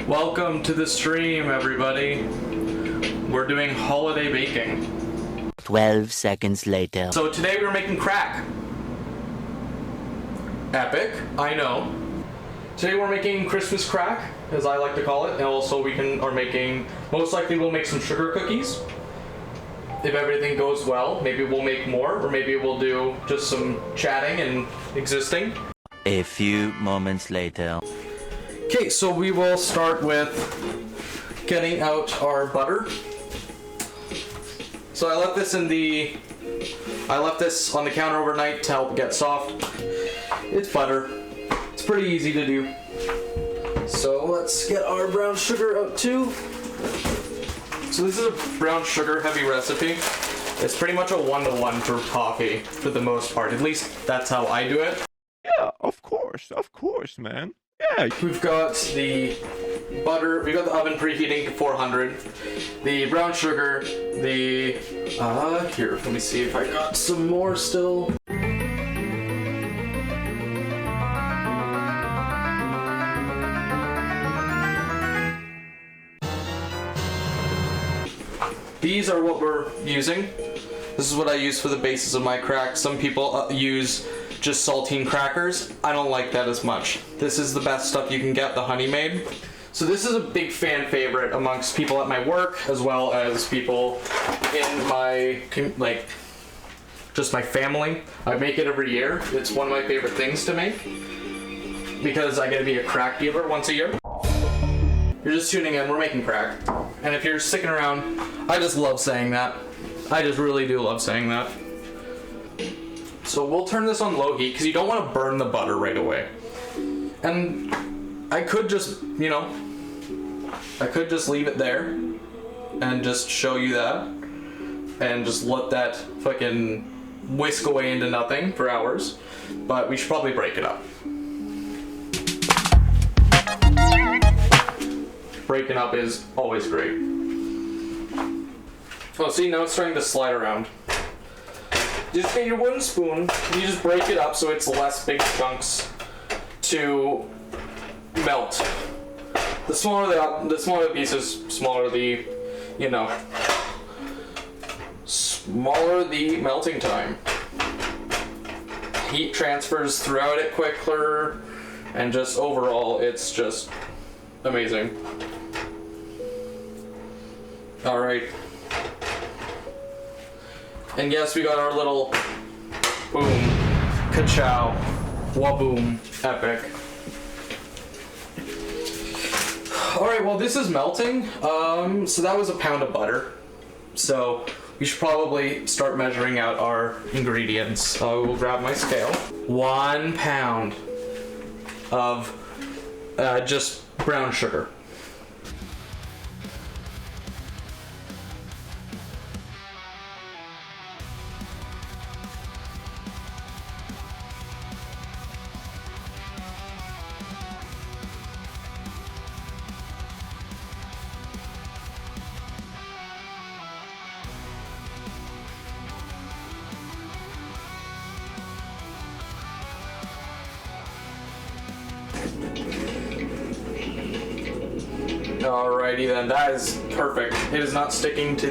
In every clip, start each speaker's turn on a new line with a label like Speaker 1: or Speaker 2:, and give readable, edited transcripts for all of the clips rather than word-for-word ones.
Speaker 1: Welcome to the stream, everybody. We're doing holiday baking.
Speaker 2: 12 seconds later.
Speaker 1: So today we're making crack. Epic, I know. Today we're making Christmas crack, as I like to call it, and also most likely we'll make some sugar cookies. If everything goes well, maybe we'll make more, or maybe we'll do just some chatting and existing.
Speaker 2: A few moments later.
Speaker 1: Okay, so we will start with getting out our butter. So I left this on the counter overnight to help it get soft. It's butter. It's pretty easy to do. So let's get our brown sugar out too. So this is a brown sugar heavy recipe. It's pretty much a 1-to-1 for coffee for the most part. At least that's how I do it.
Speaker 3: Yeah, of course, man. Yeah.
Speaker 1: We've got the butter, we've got the oven preheating to 400, the brown sugar, here, let me see if I got some more still. These are what we're using. This is what I use for the basis of my crack. Some people use just saltine crackers. I don't like that as much. This is the best stuff you can get, the honey made. So this is a big fan favorite amongst people at my work, as well as people in my, just my family. I make it every year. It's one of my favorite things to make because I get to be a crack dealer once a year. You're just tuning in, we're making crack. And if you're sticking around, I just love saying that. I just really do love saying that. So we'll turn this on low heat because you don't want to burn the butter right away. And I could just, I could just leave it there and just show you that and just let that fucking whisk away into nothing for hours. But we should probably break it up. Breaking up is always great. Oh, see, now it's starting to slide around. Just get your wooden spoon, you just break it up so it's less big chunks to melt. The smaller the pieces, smaller the melting time. Heat transfers throughout it quicker, and just overall, it's just amazing. All right. And yes, we got our little boom, ka-chow, waboom, epic. All right, well this is melting. So that was a pound of butter. So we should probably start measuring out our ingredients. I will grab my scale. 1 pound of just brown sugar. Alrighty then, that is perfect. It is not sticking to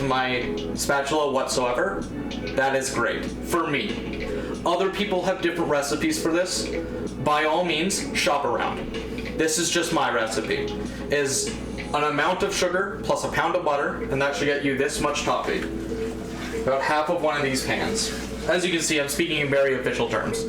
Speaker 1: my spatula whatsoever. That is great for me. Other people have different recipes for this. By all means, shop around. This is just my recipe. Is an amount of sugar plus a pound of butter, and that should get you this much toffee. About half of one of these pans. As you can see, I'm speaking in very official terms.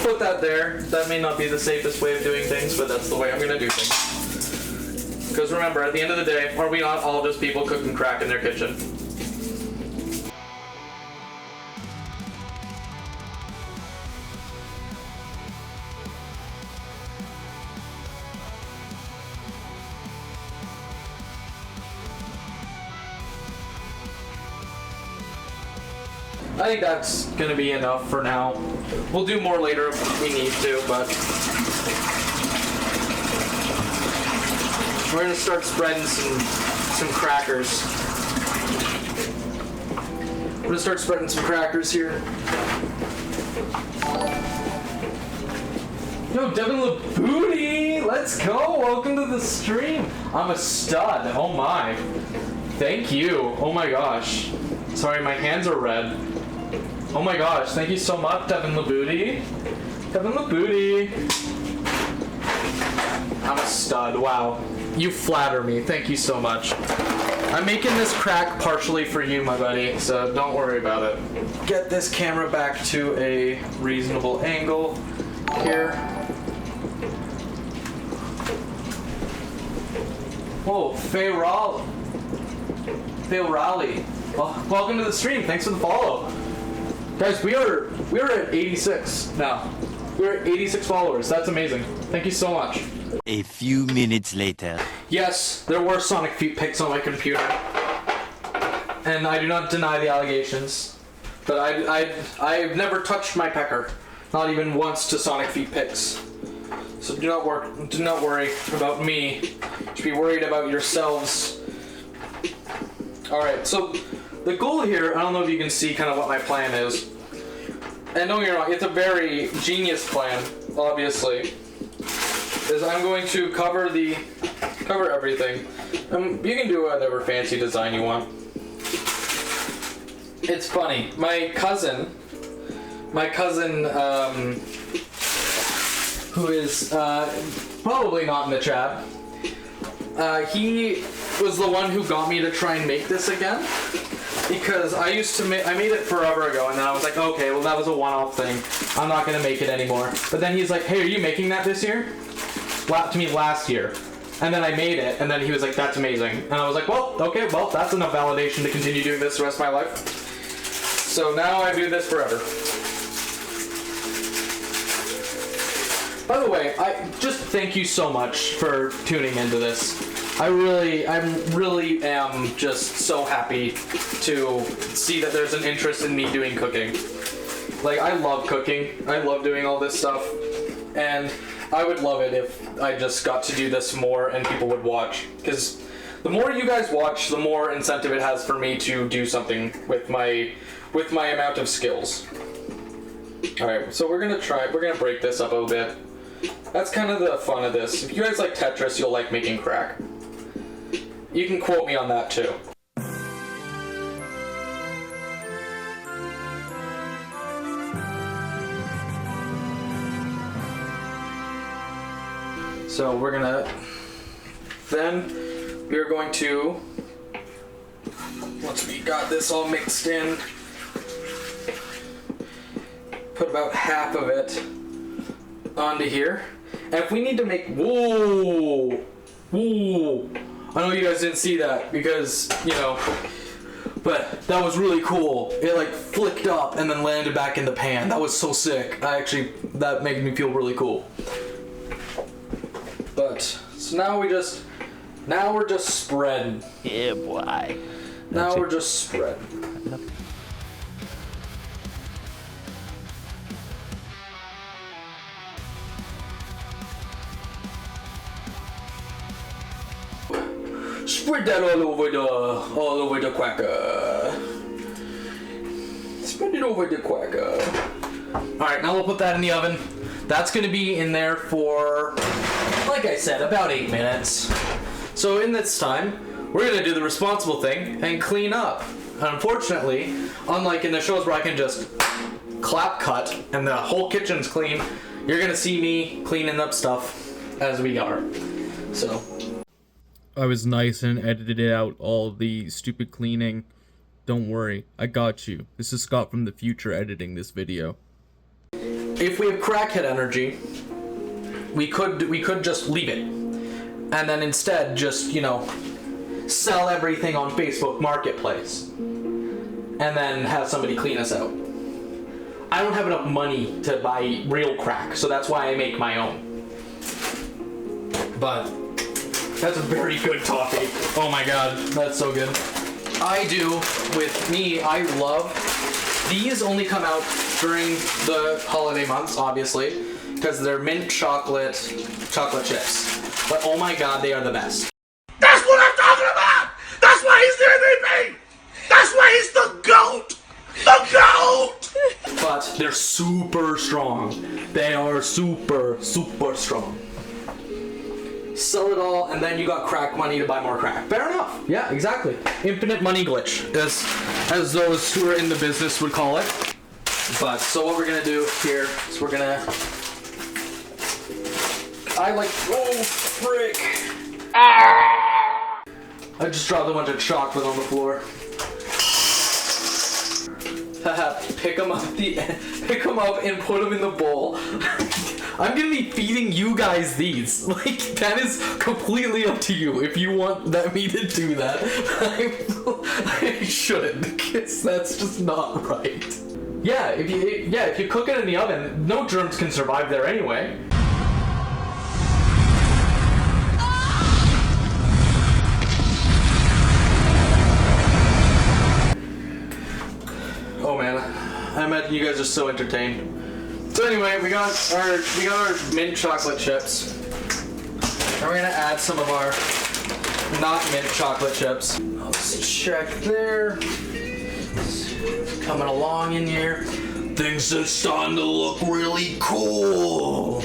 Speaker 1: Put that there. That may not be the safest way of doing things, but that's the way I'm gonna do things. Because remember, at the end of the day, are we not all just people cooking crack in their kitchen? I think that's gonna be enough for now. We'll do more later if we need to, but we're gonna start spreading some crackers. We're gonna start spreading some crackers here. Yo, Devin LaBooty! Let's go! Welcome to the stream! I'm a stud. Oh my. Thank you. Oh my gosh. Sorry, my hands are red. Oh my gosh. Thank you so much, Devin LaBooty. Devin LaBooty. I'm a stud. Wow. You flatter me. Thank you so much. I'm making this crack partially for you, my buddy, so don't worry about it. Get this camera back to a reasonable angle here. Whoa, Faye Raleigh. Well, welcome to the stream. Thanks for the follow. Guys, we are at 86 now. We're at 86 followers. That's amazing. Thank you so much.
Speaker 2: A few minutes later.
Speaker 1: Yes, there were Sonic Feet pics on my computer. And I do not deny the allegations. But I've never touched my pecker. Not even once to Sonic Feet pics. So do not worry about me. You should be worried about yourselves. Alright, so the goal here, I don't know if you can see kind of what my plan is. And don't get me wrong, it's a very genius plan, obviously. Is I'm going to cover everything. You can do whatever fancy design you want. It's funny. My cousin, who is probably not in the chat, he was the one who got me to try and make this again. Because I made it forever ago, and then I was like, okay, well that was a one-off thing. I'm not gonna make it anymore. But then he's like, hey, are you making that this year? To me last year. And then I made it, and then he was like, that's amazing. And I was like, well, okay, well, that's enough validation to continue doing this the rest of my life. So now I do this forever. By the way, I just thank you so much for tuning into this. I really am just so happy to see that there's an interest in me doing cooking. Like, I love cooking. I love doing all this stuff. And I would love it if I just got to do this more and people would watch. Because the more you guys watch, the more incentive it has for me to do something with my amount of skills. Alright, so we're gonna break this up a little bit. That's kind of the fun of this. If you guys like Tetris, you'll like making crack. You can quote me on that too. So we're going to, once we got this all mixed in, put about half of it onto here. And if we need to make, whoa, I know you guys didn't see that because, you know, but that was really cool. It like flicked up and then landed back in the pan. That was so sick. That made me feel really cool. But, so now we're just spreading.
Speaker 2: Yeah, boy.
Speaker 1: Now we're just spreading. Spread that all over the cracker. Spread it over the cracker. Alright, now we'll put that in the oven. That's gonna be in there for, like I said, about 8 minutes. So in this time, we're gonna do the responsible thing and clean up. Unfortunately, unlike in the shows where I can just clap cut and the whole kitchen's clean, you're gonna see me cleaning up stuff as we are. So I was nice and edited out all the stupid cleaning. Don't worry, I got you. This is Scott from the future editing this video. If we have crackhead energy, we could just leave it. And then instead just, you know, sell everything on Facebook Marketplace. And then have somebody clean us out. I don't have enough money to buy real crack, so that's why I make my own. But that's a very good toffee. Oh my god, that's so good. I love, these only come out during the holiday months, obviously, because they're mint chocolate chips. But oh my god, they are the best.
Speaker 4: That's what I'm talking about! That's why he's the MVP! That's why he's the GOAT! The GOAT!
Speaker 1: But They're super strong. They are super, super strong. Sell it all, and then you got crack money to buy more crack. Fair enough. Yeah, exactly. Infinite money glitch, as those who are in the business would call it. But so what we're gonna do here is we're gonna. Oh frick! I just dropped a bunch of chocolate on the floor. Haha, pick them up and put them in the bowl. I'm gonna be feeding you guys these. Like, that is completely up to you if you want me to do that. I shouldn't, because that's just not right. Yeah, if you cook it in the oven, no germs can survive there anyway. Oh man, I imagine you guys are so entertained. So anyway, we got our mint chocolate chips. And we're gonna add some of our not mint chocolate chips. Let's check there. It's coming along in here. Things are starting to look really cool.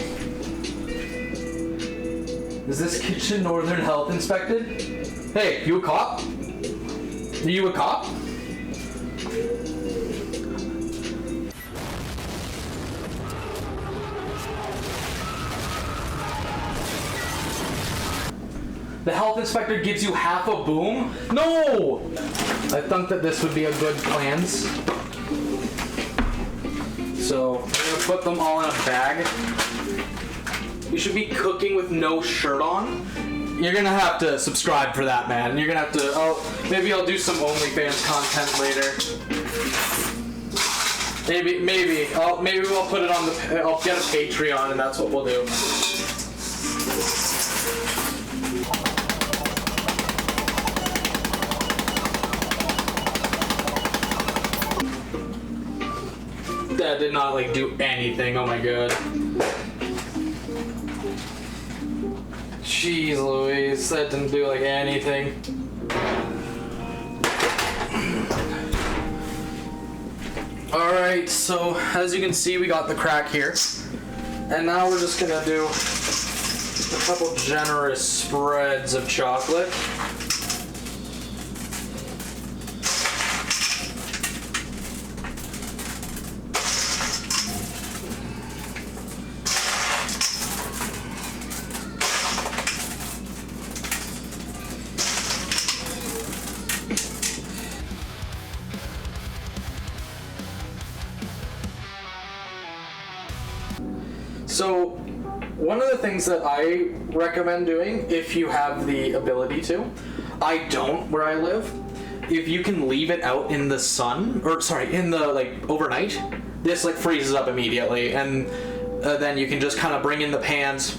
Speaker 1: Is this kitchen Northern Health inspected? Hey, you a cop? Are you a cop? The health inspector gives you half a boom? No! I thought that this would be a good plans. So, we're gonna put them all in a bag. You should be cooking with no shirt on. You're gonna have to subscribe for that, man. You're gonna have to, maybe I'll do some OnlyFans content later. Maybe we'll put it on I'll get a Patreon and that's what we'll do. That did not do anything. Oh my god. Jeez Louise, that didn't do anything. Alright, so as you can see we got the crack here. And now we're just gonna do a couple generous spreads of chocolate. So, one of the things that I recommend doing, if you have the ability to, I don't where I live, if you can leave it out in the sun, in the, overnight, this, freezes up immediately, and then you can just kind of bring in the pans,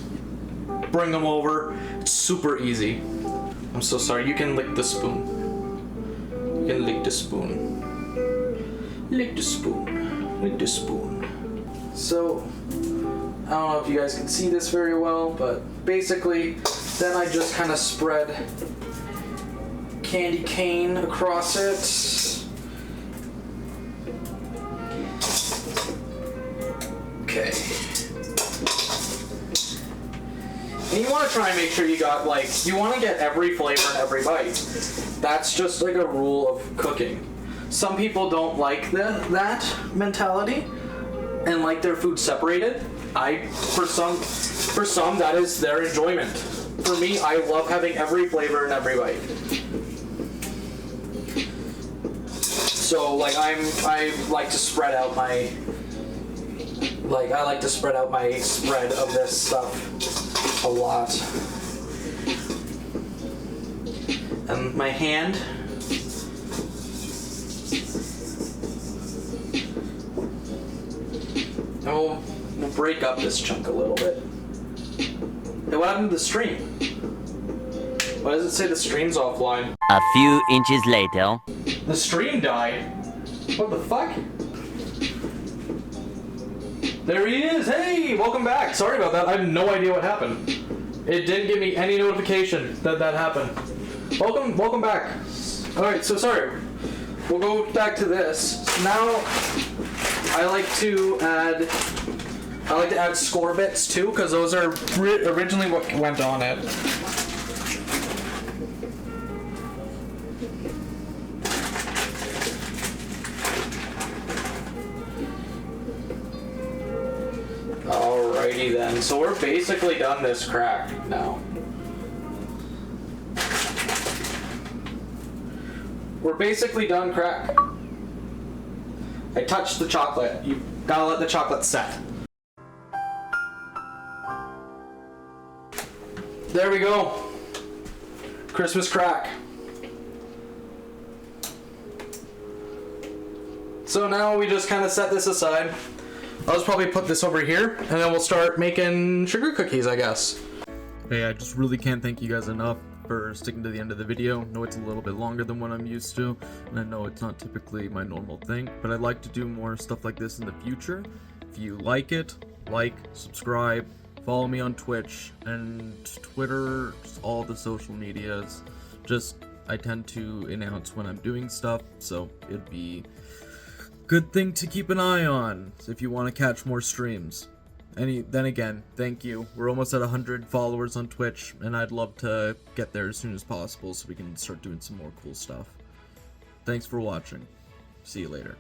Speaker 1: bring them over, it's super easy. I'm so sorry, you can lick the spoon. You can lick the spoon. Lick the spoon. Lick the spoon. So, I don't know if you guys can see this very well, but basically, then I just kind of spread candy cane across it. Okay. And you want to try and make sure you got, you want to get every flavor in every bite. That's just a rule of cooking. Some people don't like that mentality and like their food separated. For some, that is their enjoyment. For me, I love having every flavor in every bite. So, I like to spread out my, spread of this stuff a lot. And my hand. We'll break up this chunk a little bit. Hey, what happened to the stream? Why does it say the stream's offline?
Speaker 2: A few inches later.
Speaker 1: The stream died? What the fuck? There he is! Hey! Welcome back! Sorry about that, I have no idea what happened. It didn't give me any notification that happened. Welcome back. Alright, so sorry. We'll go back to this. Now, I like to add score bits too, because those are originally what went on it. Alrighty then, so we're basically done this crack now. We're basically done crack. I touched the chocolate. You gotta let the chocolate set. There we go. Christmas crack. So now we just kind of set this aside. I'll just probably put this over here, and then we'll start making sugar cookies, I guess. Hey, I just really can't thank you guys enough for sticking to the end of the video. I know it's a little bit longer than what I'm used to, and I know it's not typically my normal thing, but I'd like to do more stuff like this in the future. If you like it, subscribe, follow me on Twitch and Twitter, just all the social medias. I tend to announce when I'm doing stuff, so it'd be good thing to keep an eye on if you want to catch more streams. Then again, thank you. We're almost at 100 followers on Twitch, and I'd love to get there as soon as possible so we can start doing some more cool stuff. Thanks for watching. See you later.